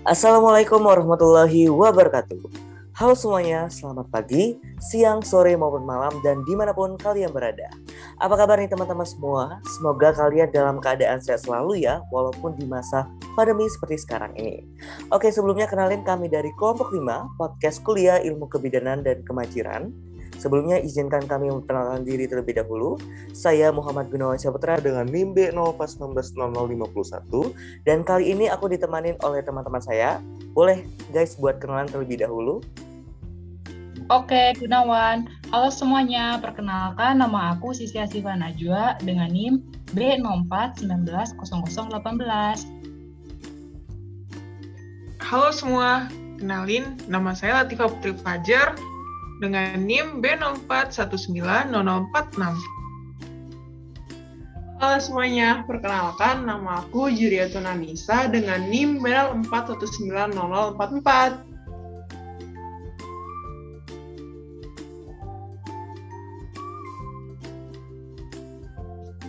Assalamualaikum warahmatullahi wabarakatuh. Halo semuanya, selamat pagi, siang, sore maupun malam dan dimanapun kalian berada. Apa kabar nih teman-teman semua? Semoga kalian dalam keadaan sehat selalu ya, walaupun di masa pandemi seperti sekarang ini. Oke, sebelumnya kenalin kami dari kelompok 5, podcast kuliah ilmu kebidanan dan kemajiran. Sebelumnya izinkan kami memperkenalkan diri terlebih dahulu. Saya Muhammad Gunawan Saputra dengan NIM B0190051 dan kali ini aku ditemanin oleh teman-teman saya. Boleh guys buat kenalan terlebih dahulu. Oke, Gunawan. Halo semuanya, perkenalkan nama aku Sisi Asifa Najwa dengan NIM B04190018. Halo semua, kenalin nama saya Latifah Putri Fajar dengan NIM B04190046. Halo semuanya, perkenalkan nama aku Juriatun Anissa dengan NIM B04190044.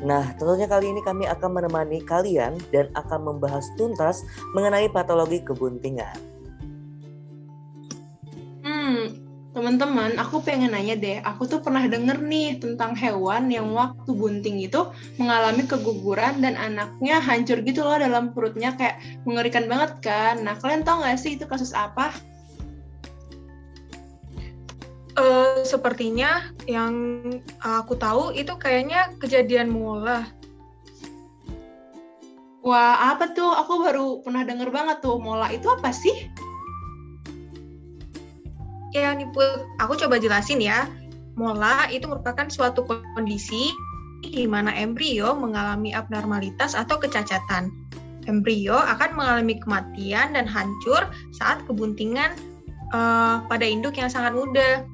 Nah, tentunya kali ini kami akan menemani kalian dan akan membahas tuntas mengenai patologi kebuntingan. Teman-teman, aku pengen nanya deh, aku tuh pernah denger nih tentang hewan yang waktu bunting itu mengalami keguguran dan anaknya hancur gitu loh dalam perutnya, kayak mengerikan banget kan. Nah, kalian tahu nggak sih itu kasus apa? Sepertinya yang aku tahu itu kayaknya kejadian Mola. Wah, apa tuh? Aku baru pernah denger banget tuh. Mola itu apa sih? Ya, nih Put, aku coba jelasin ya. Mola itu merupakan suatu kondisi di mana embrio mengalami abnormalitas atau kecacatan. Embrio akan mengalami kematian dan hancur saat kebuntingan pada induk yang sangat muda.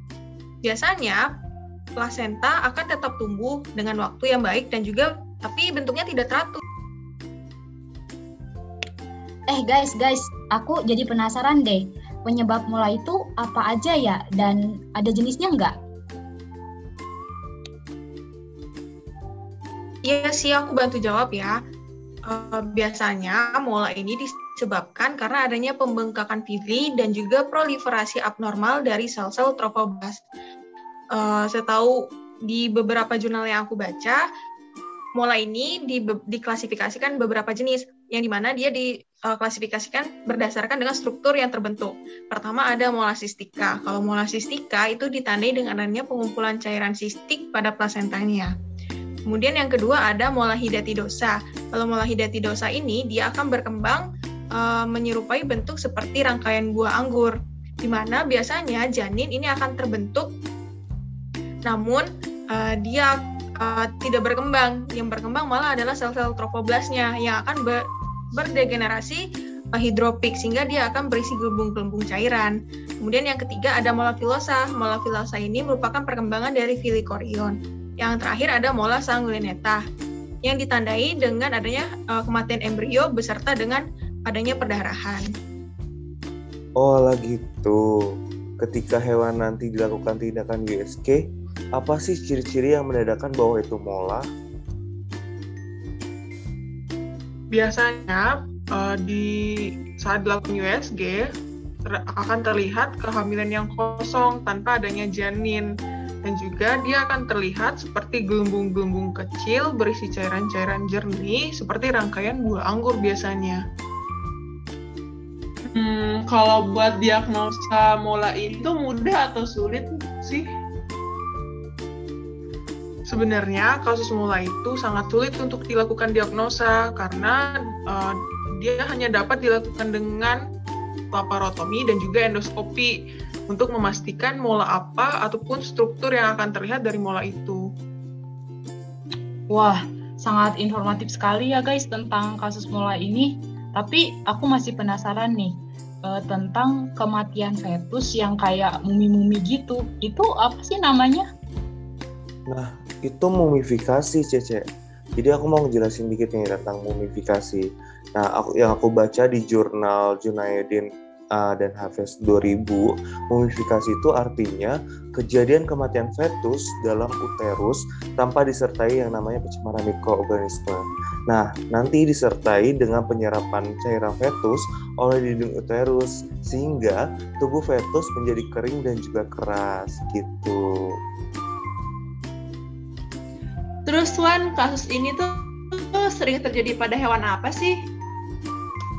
Biasanya, plasenta akan tetap tumbuh dengan waktu yang baik dan juga, tapi bentuknya tidak teratur. Guys, aku jadi penasaran deh. Penyebab mola itu apa aja ya? Dan ada jenisnya nggak? Iya sih, aku bantu jawab ya. Biasanya mola ini disebabkan karena adanya pembengkakan villi dan juga proliferasi abnormal dari sel-sel trofoblast. Saya tahu di beberapa jurnal yang aku baca, mola ini diklasifikasikan beberapa jenis, yang dimana dia diklasifikasikan berdasarkan dengan struktur yang terbentuk. Pertama ada mola cystica. Kalau mola cystica itu ditandai dengan adanya pengumpulan cairan sistik pada plasentanya. Kemudian yang kedua ada mola hidatidosa. Kalau mola hidatidosa ini dia akan berkembang menyerupai bentuk seperti rangkaian buah anggur, di mana biasanya janin ini akan terbentuk, namun dia tidak berkembang. Yang berkembang malah adalah sel-sel trofoblastnya yang akan berdegenerasi hidropik sehingga dia akan berisi gelembung-gelembung cairan. Kemudian yang ketiga ada mola villosa. Mola villosa ini merupakan perkembangan dari villi chorion. Yang terakhir ada mola sanguineta yang ditandai dengan adanya kematian embrio beserta dengan adanya perdarahan. Oh lah gitu. Ketika hewan nanti dilakukan tindakan USG, apa sih ciri-ciri yang menandakan bahwa itu mola? Biasanya di saat dilakukan USG akan terlihat kehamilan yang kosong tanpa adanya janin, dan juga dia akan terlihat seperti gelembung-gelembung kecil berisi cairan-cairan jernih seperti rangkaian buah anggur biasanya. Kalau buat diagnosa mola itu mudah atau sulit sih? Sebenarnya kasus mola itu sangat sulit untuk dilakukan diagnosa karena dia hanya dapat dilakukan dengan laparotomi dan juga endoskopi untuk memastikan mola apa ataupun struktur yang akan terlihat dari mola itu. Wah, sangat informatif sekali ya guys tentang kasus mola ini. Tapi aku masih penasaran nih tentang kematian fetus yang kayak mumi-mumi gitu. Itu apa sih namanya? Nah, itu mumifikasi, Cece. Jadi aku mau ngejelasin dikit nih tentang mumifikasi. Nah, yang aku baca di jurnal Junaidin dan Hafiz 2000, mumifikasi itu artinya kejadian kematian fetus dalam uterus tanpa disertai yang namanya pencemaran mikroorganisme. Nah, nanti disertai dengan penyerapan cairan fetus oleh dinding uterus sehingga tubuh fetus menjadi kering dan juga keras gitu. Terus Wan, kasus ini tuh sering terjadi pada hewan apa sih?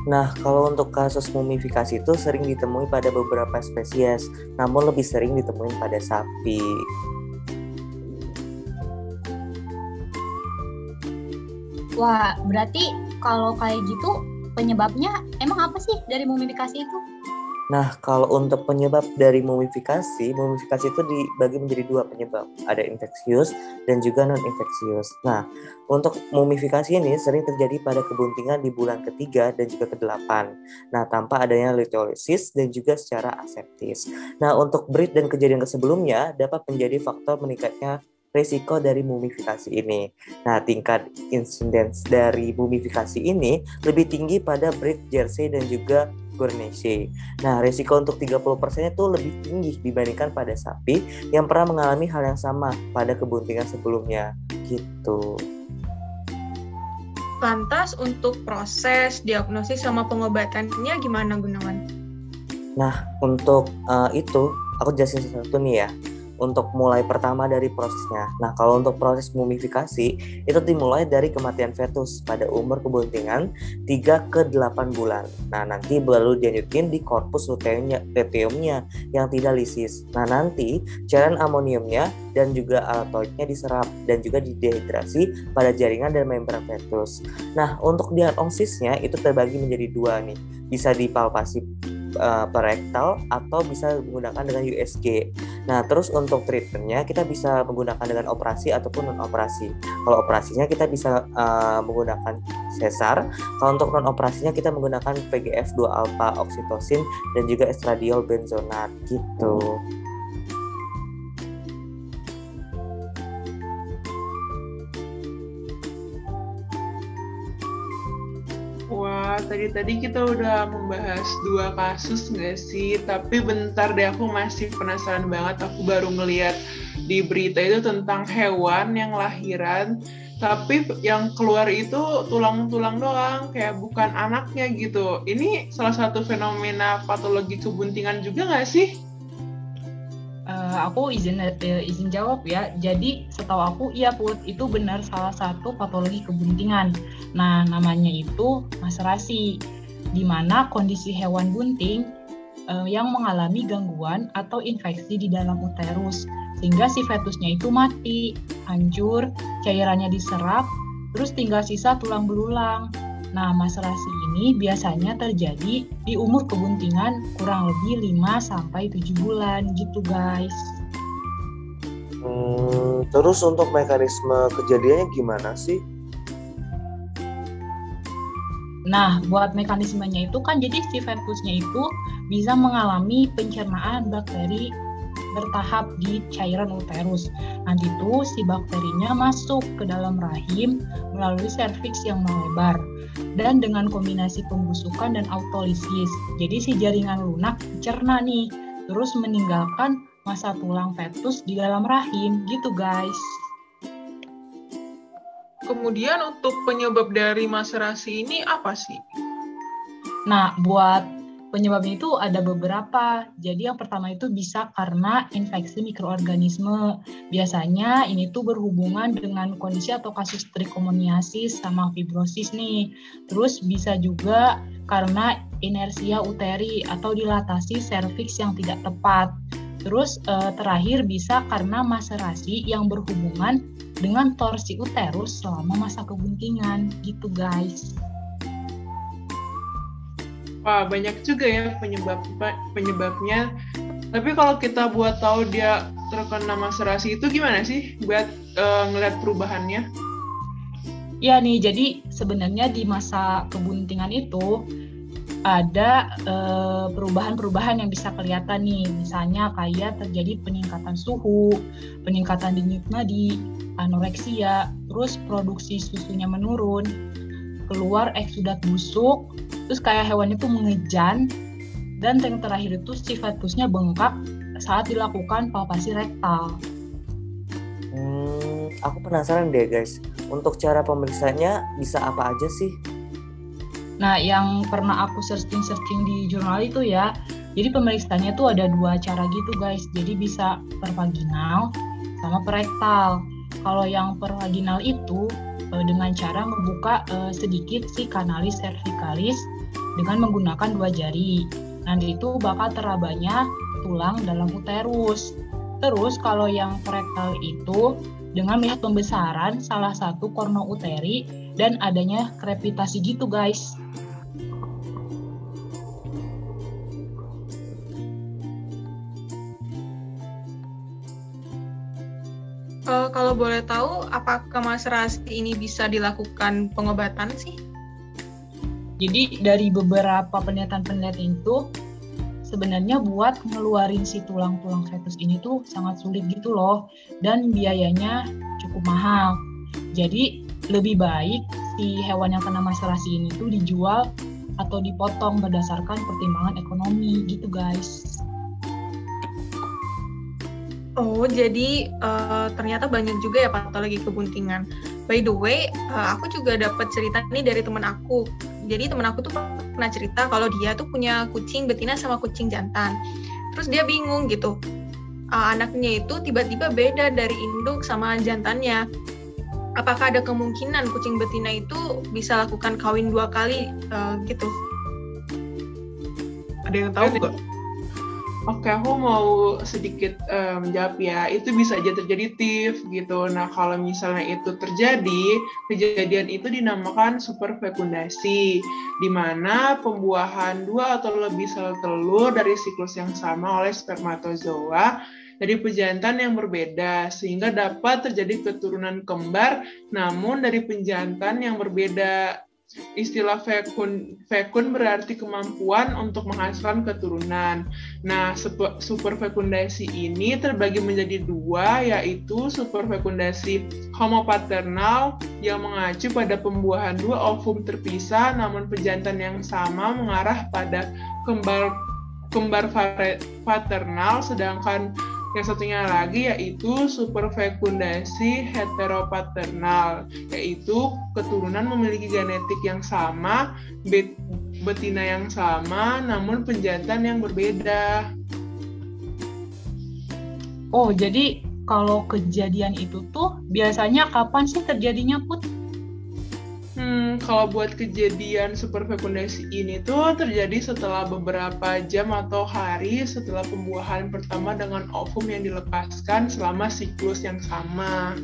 Nah, kalau untuk kasus mumifikasi itu sering ditemui pada beberapa spesies, namun lebih sering ditemui pada sapi. Wah, berarti kalau kayak gitu penyebabnya emang apa sih dari mumifikasi itu? Nah, kalau untuk penyebab dari mumifikasi itu dibagi menjadi dua penyebab. Ada infeksius dan juga non-infeksius. Nah, untuk mumifikasi ini sering terjadi pada kebuntingan di bulan ketiga dan juga ke-8. Nah, tanpa adanya litolisis dan juga secara aseptis. Nah, untuk breed dan kejadian sebelumnya dapat menjadi faktor meningkatnya resiko dari mumifikasi ini. Nah, tingkat insidence dari mumifikasi ini lebih tinggi pada breed Jersey dan juga Guernsey. Nah, resiko untuk 30% itu lebih tinggi dibandingkan pada sapi yang pernah mengalami hal yang sama pada kebuntingan sebelumnya. Gitu. Lantas untuk proses, diagnosis sama pengobatannya gimana, Gunawan? Nah, untuk itu aku jelasin satu nih ya. Untuk mulai pertama dari prosesnya. Nah, kalau untuk proses mumifikasi itu dimulai dari kematian fetus pada umur kebuntingan 3 ke 8 bulan. Nah, nanti baru dilanjutin di korpus luteumnya yang tidak lisis. Nah, nanti cairan amoniumnya dan juga alkaloidnya diserap dan juga didehidrasi pada jaringan dan membran fetus. Nah, untuk diagnosisnya itu terbagi menjadi dua nih. Bisa dipalpasi perektal atau bisa menggunakan dengan USG. Nah, terus untuk treatmentnya kita bisa menggunakan dengan operasi ataupun non operasi. Kalau operasinya kita bisa menggunakan sesar. Kalau untuk non operasinya kita menggunakan PGF 2 alpha oksitosin dan juga estradiol benzonat gitu. Wah, tadi kita udah membahas 2 kasus nggak sih? Tapi bentar deh, aku masih penasaran banget. Aku baru ngeliat di berita itu tentang hewan yang lahiran, tapi yang keluar itu tulang-tulang doang, kayak bukan anaknya gitu. Ini salah satu fenomena patologi kebuntingan juga nggak sih? Aku izin jawab ya. Jadi setahu aku iya Put, itu benar salah satu patologi kebuntingan. Nah, namanya itu maserasi, di mana kondisi hewan bunting yang mengalami gangguan atau infeksi di dalam uterus, sehingga si fetusnya itu mati, hancur, cairannya diserap, terus tinggal sisa tulang belulang. Nah, maserasi ini biasanya terjadi di umur kebuntingan kurang lebih 5-7 bulan gitu guys. Terus untuk mekanisme kejadiannya gimana sih? Nah, buat mekanismenya itu kan jadi si fetusnya itu bisa mengalami pencernaan bakteri bertahap di cairan uterus. Nanti itu si bakterinya masuk ke dalam rahim melalui serviks yang melebar. Dan dengan kombinasi pembusukan dan autolisis, jadi si jaringan lunak dicerna nih, terus meninggalkan massa tulang fetus di dalam rahim, gitu guys. Kemudian untuk penyebab dari maserasi ini apa sih? Nah, buat penyebabnya itu ada beberapa. Jadi yang pertama itu bisa karena infeksi mikroorganisme. Biasanya ini tuh berhubungan dengan kondisi atau kasus trichomoniasis sama fibrosis nih. Terus bisa juga karena inersia uteri atau dilatasi serviks yang tidak tepat. Terus terakhir bisa karena maserasi yang berhubungan dengan torsi uterus selama masa kebuntingan gitu guys. Wah, banyak juga ya penyebabnya. Tapi kalau kita buat tahu dia terkena maserasi itu gimana sih buat ngeliat perubahannya? Ya nih, jadi sebenarnya di masa kebuntingan itu ada perubahan-perubahan yang bisa kelihatan nih. Misalnya kayak terjadi peningkatan suhu, peningkatan denyut nadi, anoreksia, terus produksi susunya menurun, keluar eksudat busuk, terus kayak hewan itu mengejan, Dan yang terakhir itu si fetusnya bengkak saat dilakukan palpasi rektal. Aku penasaran deh guys, untuk cara pemeriksaannya bisa apa aja sih? Nah, yang pernah aku searching di jurnal itu ya, jadi pemeriksaannya tuh ada 2 cara gitu guys. Jadi bisa per vaginal sama per rektal. Kalau yang per vaginal itu dengan cara membuka sedikit si kanalis cervicalis dengan menggunakan 2 jari. Nanti itu bakal terabanya tulang dalam uterus. Terus kalau yang per rektal itu dengan melihat pembesaran salah satu korno uteri dan adanya krepitasi gitu guys. Kalau boleh tahu, apakah Mas Rasti ini bisa dilakukan pengobatan sih? Jadi dari beberapa penelitian itu sebenarnya buat ngeluarin si tulang-tulang fetus ini tuh sangat sulit gitu loh, dan biayanya cukup mahal. Jadi lebih baik si hewan yang kena maserasi ini tuh dijual atau dipotong berdasarkan pertimbangan ekonomi gitu guys. Oh, jadi ternyata banyak juga ya patologi kebuntingan. By the way, aku juga dapat cerita nih dari teman aku. Jadi teman aku tuh pernah cerita kalau dia tuh punya kucing betina sama kucing jantan. Terus dia bingung gitu. Anaknya itu tiba-tiba beda dari induk sama jantannya. Apakah ada kemungkinan kucing betina itu bisa lakukan kawin 2 kali gitu? Ada yang tahu nggak? Oke, aku mau sedikit menjawab ya. Itu bisa aja terjadi TIF gitu. Nah, kalau misalnya itu terjadi, kejadian itu dinamakan superfekundasi, di mana pembuahan 2 atau lebih sel telur dari siklus yang sama oleh spermatozoa dari pejantan yang berbeda, sehingga dapat terjadi keturunan kembar, namun dari pejantan yang berbeda. Istilah fekun berarti kemampuan untuk menghasilkan keturunan. Nah, superfekundasi ini terbagi menjadi 2, yaitu superfekundasi homopaternal yang mengacu pada pembuahan 2 ovum terpisah namun pejantan yang sama mengarah pada kembar paternal, sedangkan yang satunya lagi yaitu superfekundasi heteropaternal, yaitu keturunan memiliki genetik yang sama, betina yang sama, namun pejantan yang berbeda. Oh, jadi kalau kejadian itu tuh biasanya kapan sih terjadinya, Put? Kalau buat kejadian superfekundasi ini tuh terjadi setelah beberapa jam atau hari setelah pembuahan pertama dengan ovum yang dilepaskan selama siklus yang sama.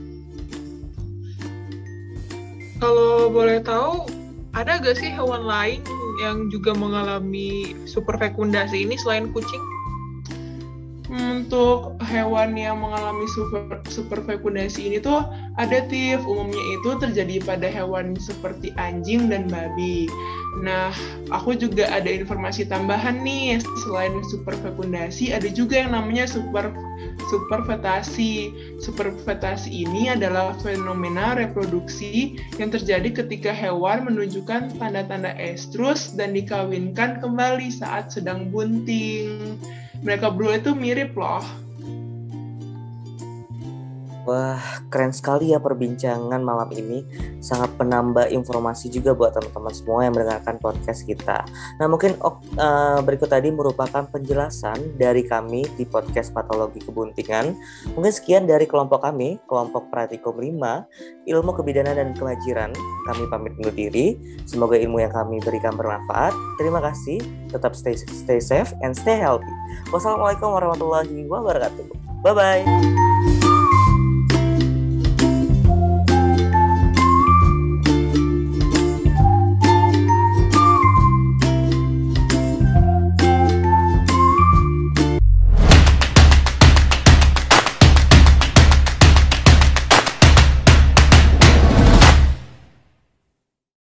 Kalau boleh tahu, ada gak sih hewan lain yang juga mengalami superfekundasi ini selain kucing? Untuk hewan yang mengalami superfekundasi ini tuh ada TIF, umumnya itu terjadi pada hewan seperti anjing dan babi. Nah, aku juga ada informasi tambahan nih, selain superfekundasi ada juga yang namanya superfetasi. Superfetasi ini adalah fenomena reproduksi yang terjadi ketika hewan menunjukkan tanda-tanda estrus dan dikawinkan kembali saat sedang bunting. Mereka berdua itu mirip loh. Wah, keren sekali ya perbincangan malam ini. Sangat penambah informasi juga buat teman-teman semua yang mendengarkan podcast kita. Nah, mungkin berikut tadi merupakan penjelasan dari kami di podcast Patologi Kebuntingan. Mungkin sekian dari kelompok kami, kelompok Pratikum 5, Ilmu Kebidanan dan Kelahiran. Kami pamit undur diri. Semoga ilmu yang kami berikan bermanfaat. Terima kasih. Tetap stay safe and stay healthy. Wassalamualaikum warahmatullahi wabarakatuh. Bye-bye.